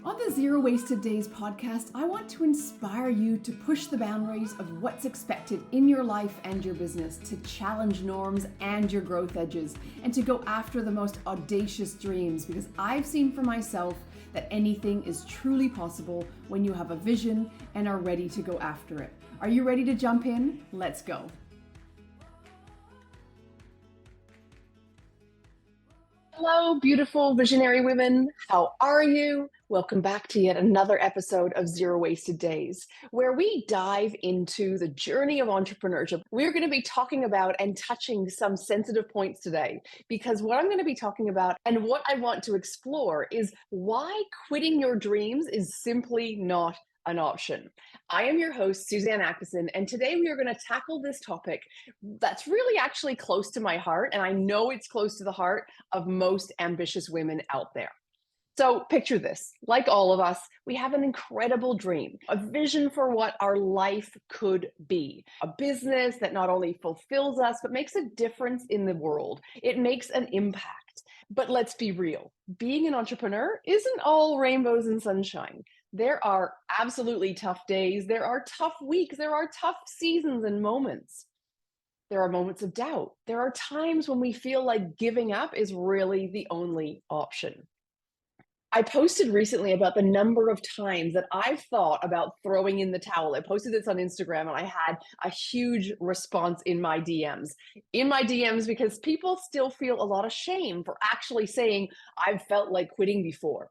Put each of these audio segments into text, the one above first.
On the Zero Wasted Days podcast, I want to inspire you to push the boundaries of what's expected in your life and your business, to challenge norms and your growth edges, and to go after the most audacious dreams, because I've seen for myself that anything is truly possible when you have a vision and are ready to go after it. Are you ready to jump in? Let's go. Hello, beautiful visionary women. How are you? Welcome back to yet another episode of Zero Wasted Days, where we dive into the journey of entrepreneurship. We're going to be talking about and touching some sensitive points today, because what I'm going to be talking about and what I want to explore is why quitting your dreams is simply not an option. I am your host, Suzanne, and today we are going to tackle this topic that's really actually close to my heart, and I know it's close to the heart of most ambitious women out there. So picture this, like all of us, we have an incredible dream, a vision for what our life could be, a business that not only fulfills us, but makes a difference in the world. It makes an impact. But let's be real, being an entrepreneur isn't all rainbows and sunshine. There are absolutely tough days, there are tough weeks, there are tough seasons and moments. There are moments of doubt. There are times when we feel like giving up is really the only option. I posted recently about the number of times that I've thought about throwing in the towel. I posted this on Instagram and I had a huge response in my DMs. Because people still feel a lot of shame for actually saying, I've felt like quitting before.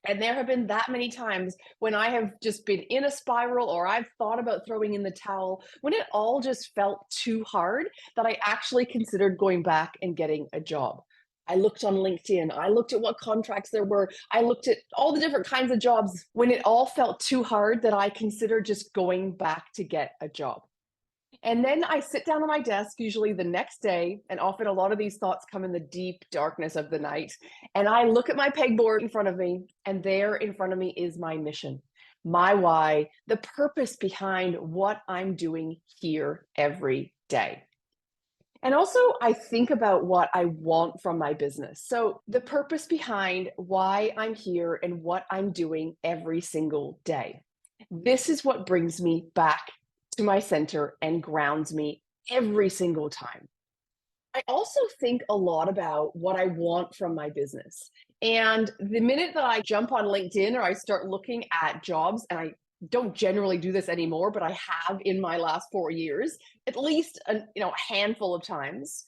And there have been that many times when I have just been in a spiral, or I've thought about throwing in the towel, when it all just felt too hard, that I actually considered going back and getting a job. I looked on LinkedIn, I looked at what contracts there were, I looked at all the different kinds of jobs, when it all felt too hard that I considered just going back to get a job. And then I sit down at my desk, usually the next day, and often a lot of these thoughts come in the deep darkness of the night. And I look at my pegboard in front of me, and there in front of me is my mission, my why, the purpose behind what I'm doing here every day. And also, I think about what I want from my business. So, the purpose behind why I'm here and what I'm doing every single day. This is what brings me back to my center and grounds me every single time. I also think a lot about what I want from my business. And the minute that I jump on LinkedIn or I start looking at jobs, and I don't generally do this anymore, but I have in my last 4 years, at least a handful of times,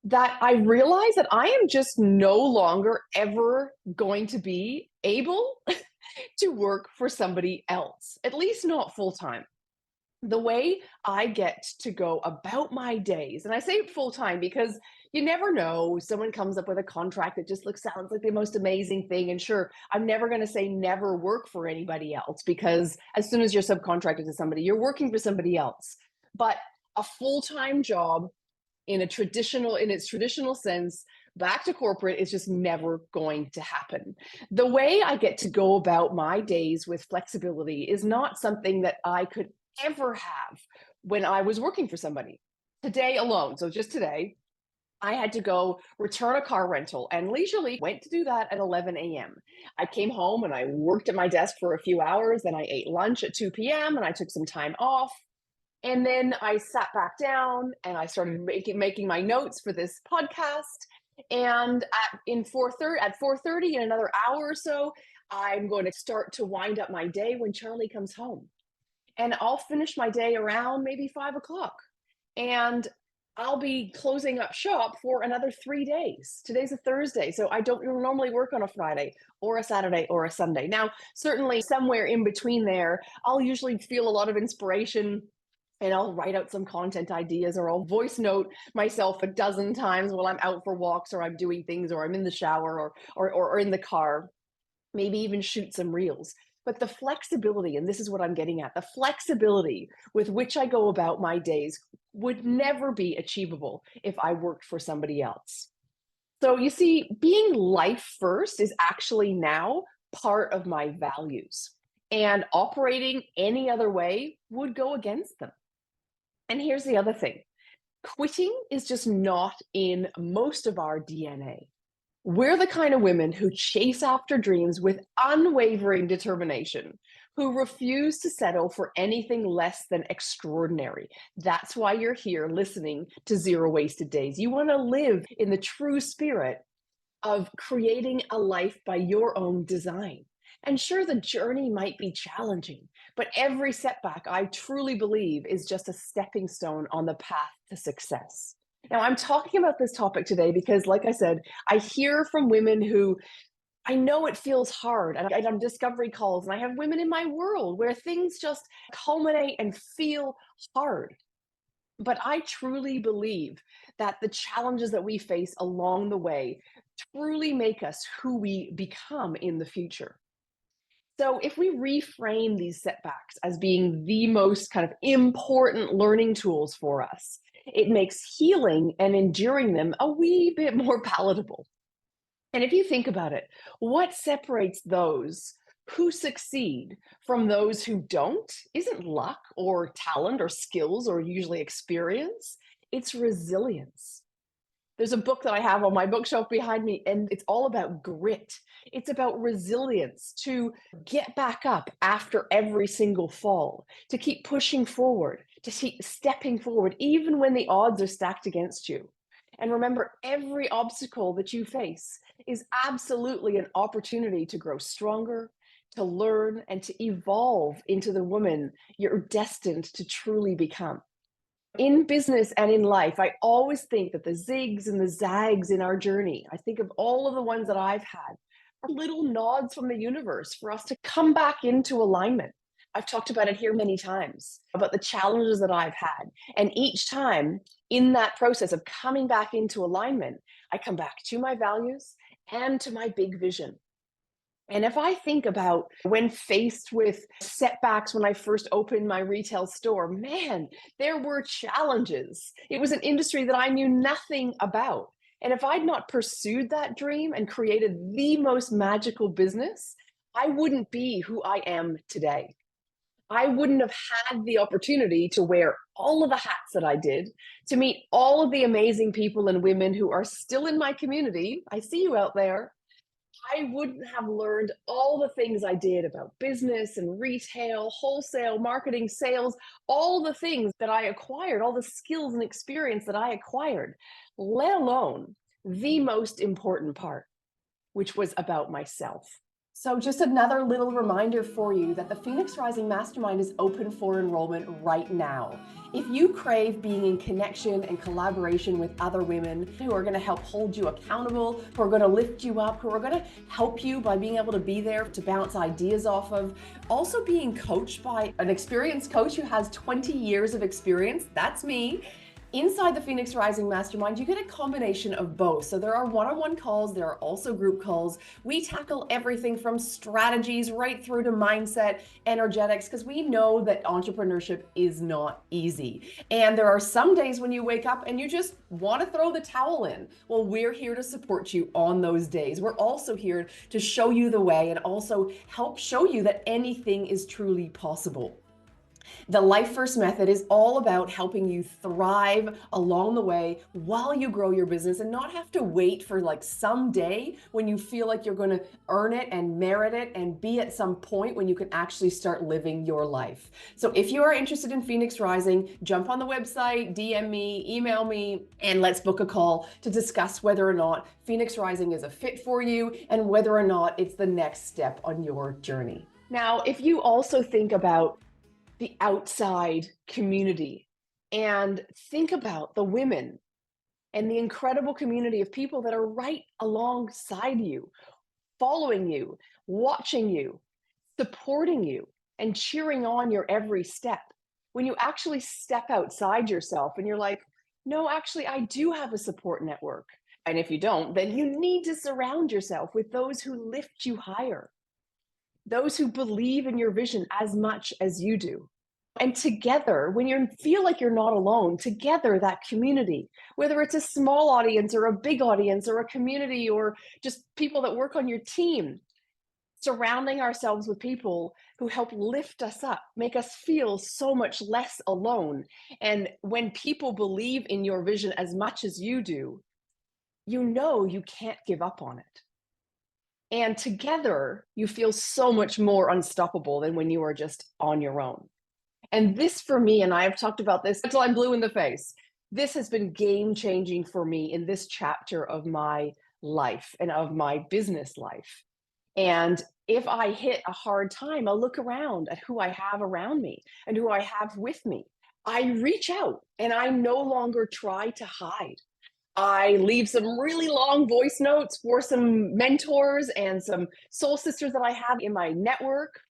that I realize that I am just no longer ever going to be able to work for somebody else, at least not full time. The way I get to go about my days, and I say full time because you never know, someone comes up with a contract that just sounds like the most amazing thing. And sure, I'm never going to say never work for anybody else, because as soon as you're subcontracted to somebody, you're working for somebody else. But a full-time job in its traditional sense, back to corporate, is just never going to happen. The way I get to go about my days with flexibility is not something that I could ever have when I was working for somebody. Today alone, so just today, I had to go return a car rental and leisurely went to do that at 11 a.m. I came home and I worked at my desk for a few hours, then I ate lunch at 2 p.m. and I took some time off. And then I sat back down and I started making my notes for this podcast. And at 4:30, in another hour or so, I'm going to start to wind up my day when Charlie comes home. And I'll finish my day around maybe 5 o'clock. And I'll be closing up shop for another 3 days. Today's a Thursday, so I don't normally work on a Friday or a Saturday or a Sunday. Now, certainly somewhere in between there, I'll usually feel a lot of inspiration and I'll write out some content ideas, or I'll voice note myself a dozen times while I'm out for walks or I'm doing things or I'm in the shower or in the car, maybe even shoot some reels. But the flexibility, and this is what I'm getting at, the flexibility with which I go about my days would never be achievable if I worked for somebody else. So you see, being life first is actually now part of my values, and operating any other way would go against them. And here's the other thing. Quitting is just not in most of our DNA. We're the kind of women who chase after dreams with unwavering determination, who refuse to settle for anything less than extraordinary. That's why you're here listening to Zero Wasted Days. You want to live in the true spirit of creating a life by your own design. And sure, the journey might be challenging, but every setback, I truly believe, is just a stepping stone on the path to success. Now, I'm talking about this topic today because, like I said, I hear from women who I know it feels hard. And I'm discovery calls, and I have women in my world where things just culminate and feel hard. But I truly believe that the challenges that we face along the way truly make us who we become in the future. So, if we reframe these setbacks as being the most kind of important learning tools for us, it makes healing and enduring them a wee bit more palatable. And if you think about it, what separates those who succeed from those who don't isn't luck or talent or skills or usually experience, it's resilience. There's a book that I have on my bookshelf behind me, and it's all about grit. It's about resilience to get back up after every single fall, to keep pushing forward, to keep stepping forward, even when the odds are stacked against you. And remember, every obstacle that you face is absolutely an opportunity to grow stronger, to learn, and to evolve into the woman you're destined to truly become. In business and in life, I always think that the zigs and the zags in our journey, I think of all of the ones that I've had, are little nods from the universe for us to come back into alignment. I've talked about it here many times about the challenges that I've had. And each time in that process of coming back into alignment, I come back to my values and to my big vision. And if I think about when faced with setbacks when I first opened my retail store, man, there were challenges. It was an industry that I knew nothing about. And if I'd not pursued that dream and created the most magical business, I wouldn't be who I am today. I wouldn't have had the opportunity to wear all of the hats that I did, to meet all of the amazing people and women who are still in my community. I see you out there. I wouldn't have learned all the things I did about business and retail, wholesale, marketing, sales, all the things that I acquired, all the skills and experience that I acquired, let alone the most important part, which was about myself. So, just another little reminder for you that the Phoenix Rising Mastermind is open for enrollment right now. If you crave being in connection and collaboration with other women who are going to help hold you accountable, who are going to lift you up, who are going to help you by being able to be there to bounce ideas off of, also being coached by an experienced coach who has 20 years of experience, that's me. Inside the Phoenix Rising Mastermind, you get a combination of both. So there are one-on-one calls, there are also group calls. We tackle everything from strategies right through to mindset, energetics, because we know that entrepreneurship is not easy. And there are some days when you wake up and you just want to throw the towel in. Well, we're here to support you on those days. We're also here to show you the way and also help show you that anything is truly possible. The Life First method is all about helping you thrive along the way while you grow your business and not have to wait for like someday when you feel like you're going to earn it and merit it and be at some point when you can actually start living your life. So if you are interested in Phoenix Rising, jump on the website, DM me, email me, and let's book a call to discuss whether or not Phoenix Rising is a fit for you and whether or not it's the next step on your journey. Now, if you also think about the outside community and think about the women and the incredible community of people that are right alongside you, following you, watching you, supporting you, and cheering on your every step. When you actually step outside yourself and you're like, no, actually, I do have a support network. And if you don't, then you need to surround yourself with those who lift you higher, those who believe in your vision as much as you do. And together, when you feel like you're not alone, together, that community, whether it's a small audience or a big audience or a community or just people that work on your team, surrounding ourselves with people who help lift us up, make us feel so much less alone. And when people believe in your vision as much as you do, you know you can't give up on it. And together, you feel so much more unstoppable than when you are just on your own. And this for me, and I have talked about this until I'm blue in the face, this has been game changing for me in this chapter of my life and of my business life. And if I hit a hard time, I'll look around at who I have around me and who I have with me. I reach out and I no longer try to hide. I leave some really long voice notes for some mentors and some soul sisters that I have in my network.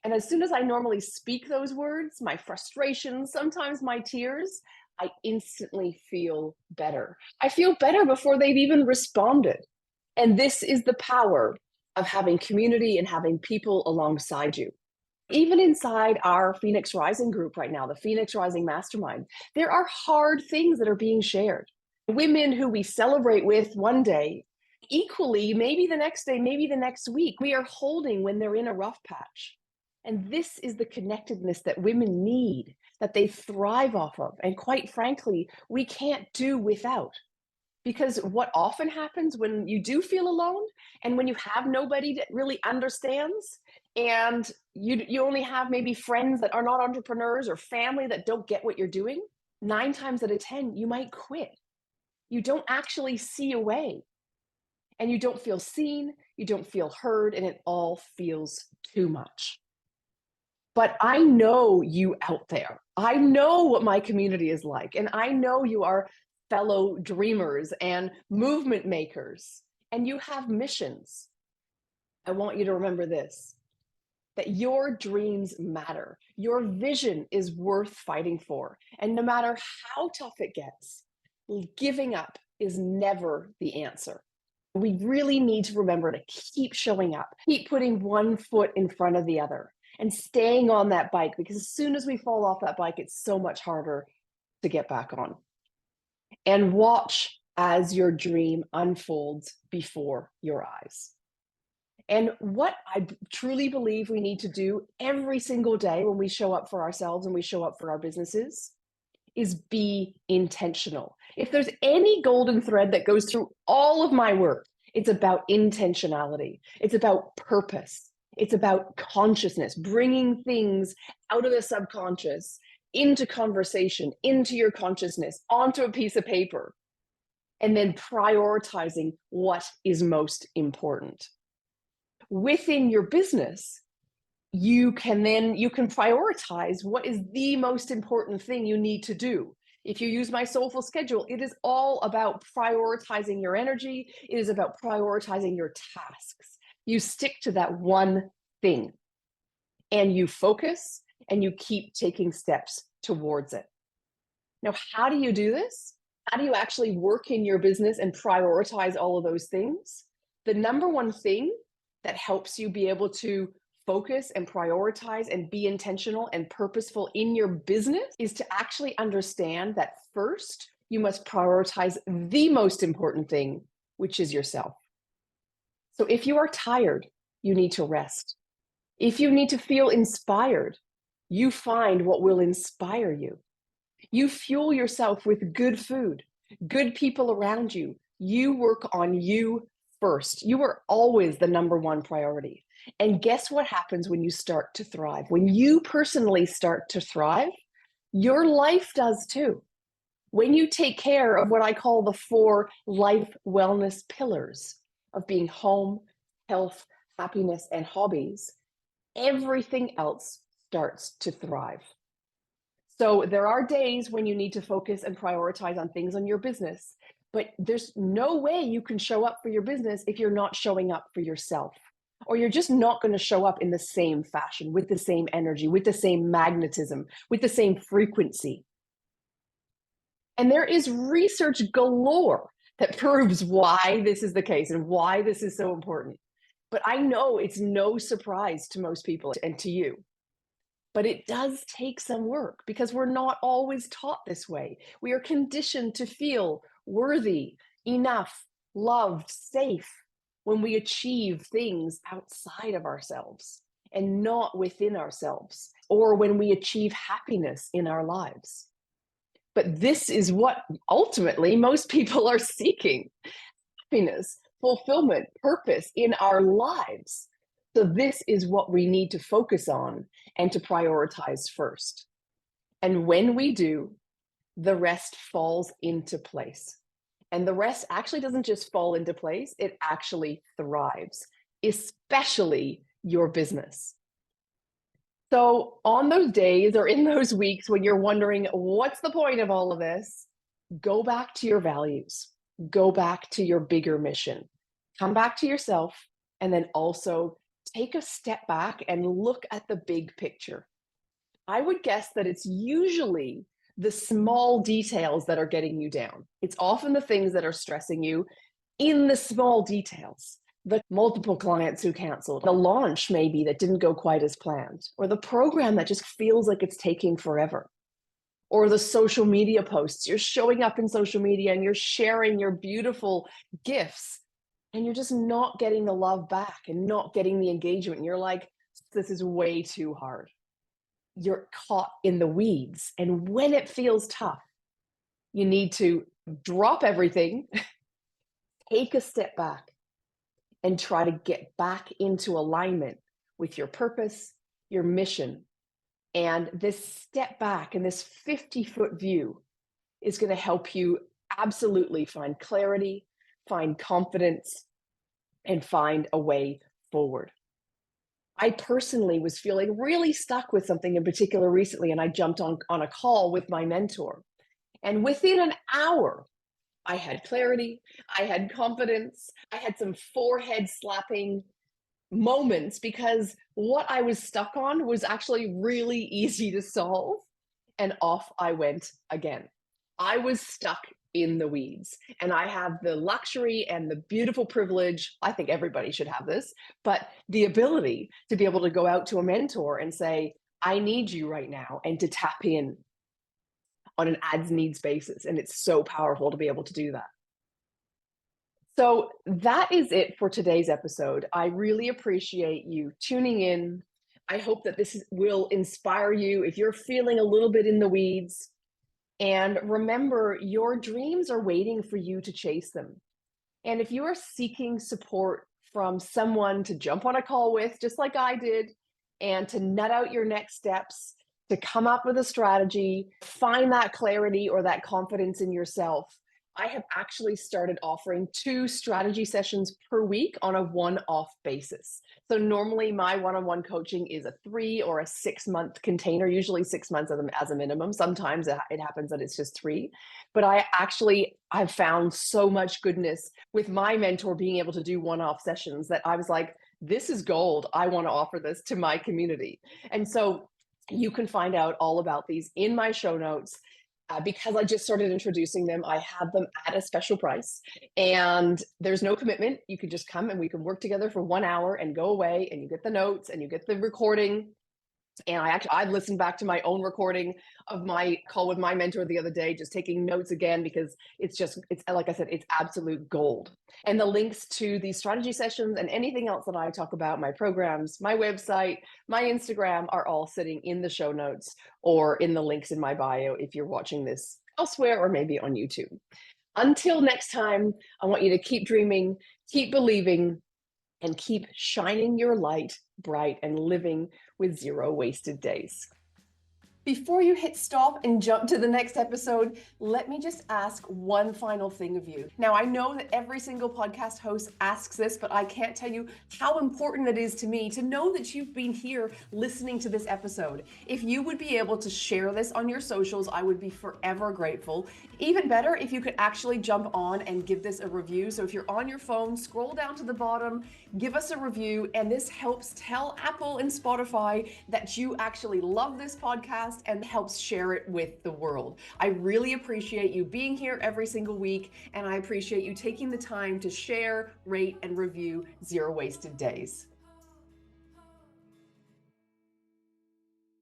And as soon as I normally speak those words, my frustrations, sometimes my tears, I instantly feel better. I feel better before they've even responded. And this is the power of having community and having people alongside you. Even inside our Phoenix Rising group right now, the Phoenix Rising Mastermind, there are hard things that are being shared. Women who we celebrate with one day, equally, maybe the next day, maybe the next week, we are holding when they're in a rough patch. And this is the connectedness that women need, that they thrive off of. And quite frankly, we can't do without. Because what often happens when you do feel alone and when you have nobody that really understands, and you only have maybe friends that are not entrepreneurs or family that don't get what you're doing, 9 times out of 10, you might quit. You don't actually see a way, and you don't feel seen, you don't feel heard, and it all feels too much. But I know you out there. I know what my community is like, and I know you are fellow dreamers and movement makers, and you have missions. I want you to remember this, that your dreams matter. Your vision is worth fighting for. And no matter how tough it gets, giving up is never the answer. We really need to remember to keep showing up, keep putting one foot in front of the other, and staying on that bike, because as soon as we fall off that bike, it's so much harder to get back on. And watch as your dream unfolds before your eyes. And what I truly believe we need to do every single day when we show up for ourselves and we show up for our businesses is be intentional. If there's any golden thread that goes through all of my work, it's about intentionality. It's about purpose. It's about consciousness, bringing things out of the subconscious into conversation, into your consciousness, onto a piece of paper, and then prioritizing what is most important. Within your business, you can prioritize what is the most important thing you need to do. If you use my soulful schedule, it is all about prioritizing your energy. It is about prioritizing your tasks. You stick to that one thing and you focus and you keep taking steps towards it. Now, how do you do this? How do you actually work in your business and prioritize all of those things? The number one thing that helps you be able to focus and prioritize and be intentional and purposeful in your business is to actually understand that first, you must prioritize the most important thing, which is yourself. So if you are tired, you need to rest. If you need to feel inspired, you find what will inspire you. You fuel yourself with good food, good people around you. You work on you first. You are always the number one priority. And guess what happens when you start to thrive? When you personally start to thrive, your life does too. When you take care of what I call the 4 life wellness pillars of being home, health, happiness, and hobbies, everything else starts to thrive. So there are days when you need to focus and prioritize on things on your business, but there's no way you can show up for your business if you're not showing up for yourself, or you're just not going to show up in the same fashion, with the same energy, with the same magnetism, with the same frequency. And there is research galore that proves why this is the case and why this is so important. But I know it's no surprise to most people and to you. But it does take some work because we're not always taught this way. We are conditioned to feel worthy, enough, loved, safe when we achieve things outside of ourselves and not within ourselves, or when we achieve happiness in our lives. But this is what ultimately most people are seeking. happiness, fulfillment, purpose in our lives. So, this is what we need to focus on and to prioritize first. And when we do, the rest falls into place. And the rest actually doesn't just fall into place, it actually thrives, especially your business. So, on those days or in those weeks when you're wondering, what's the point of all of this? Go back to your values, go back to your bigger mission, come back to yourself, and then also take a step back and look at the big picture. I would guess that it's usually the small details that are getting you down. It's often the things that are stressing you in the small details. The multiple clients who canceled, the launch maybe that didn't go quite as planned, or the program that just feels like it's taking forever, or the social media posts. You're showing up in social media and you're sharing your beautiful gifts, and you're just not getting the love back and not getting the engagement. And you're like, this is way too hard. You're caught in the weeds. And when it feels tough, you need to drop everything, take a step back, and try to get back into alignment with your purpose, your mission. And this step back and this 50-foot view is going to help you absolutely find clarity, find confidence, and find a way forward. I personally was feeling really stuck with something in particular recently, and I jumped on a call with my mentor. And within an hour, I had clarity, I had confidence, I had some forehead slapping moments because what I was stuck on was actually really easy to solve. And off I went again. I was stuck in the weeds. And I have the luxury and the beautiful privilege, I think everybody should have this, but the ability to be able to go out to a mentor and say, I need you right now, and to tap in on an ads needs basis. And it's so powerful to be able to do that. So that is it for today's episode. I really appreciate you tuning in. I hope that will inspire you if you're feeling a little bit in the weeds. And remember, your dreams are waiting for you to chase them. And if you are seeking support from someone to jump on a call with, just like I did, and to nut out your next steps, to come up with a strategy, find that clarity or that confidence in yourself, I have actually started offering 2 strategy sessions per week on a one-off basis. So normally my one-on-one coaching is a 3 or a 6-month container, usually 6 months as a minimum. Sometimes it happens that it's just 3. But I've found so much goodness with my mentor being able to do one-off sessions that I was like, this is gold. I want to offer this to my community. And so you can find out all about these in my show notes. Because I just started introducing them, I have them at a special price, and there's no commitment. You can just come and we can work together for 1 hour and go away, and you get the notes and you get the recording. And I listened back to my own recording of my call with my mentor the other day, just taking notes again, because it's like I said, it's absolute gold. And the links to these strategy sessions and anything else that I talk about, my programs, my website, my Instagram, are all sitting in the show notes or in the links in my bio if you're watching this elsewhere or maybe on YouTube. Until next time, I want you to keep dreaming, keep believing, and keep shining your light bright and living with 0 wasted days. Before you hit stop and jump to the next episode, let me just ask one final thing of you. Now, I know that every single podcast host asks this, but I can't tell you how important it is to me to know that you've been here listening to this episode. If you would be able to share this on your socials, I would be forever grateful. Even better, if you could actually jump on and give this a review. So if you're on your phone, scroll down to the bottom, give us a review, and this helps tell Apple and Spotify that you actually love this podcast and helps share it with the world. I really appreciate you being here every single week, and I appreciate you taking the time to share, rate, and review 0 Wasted Days.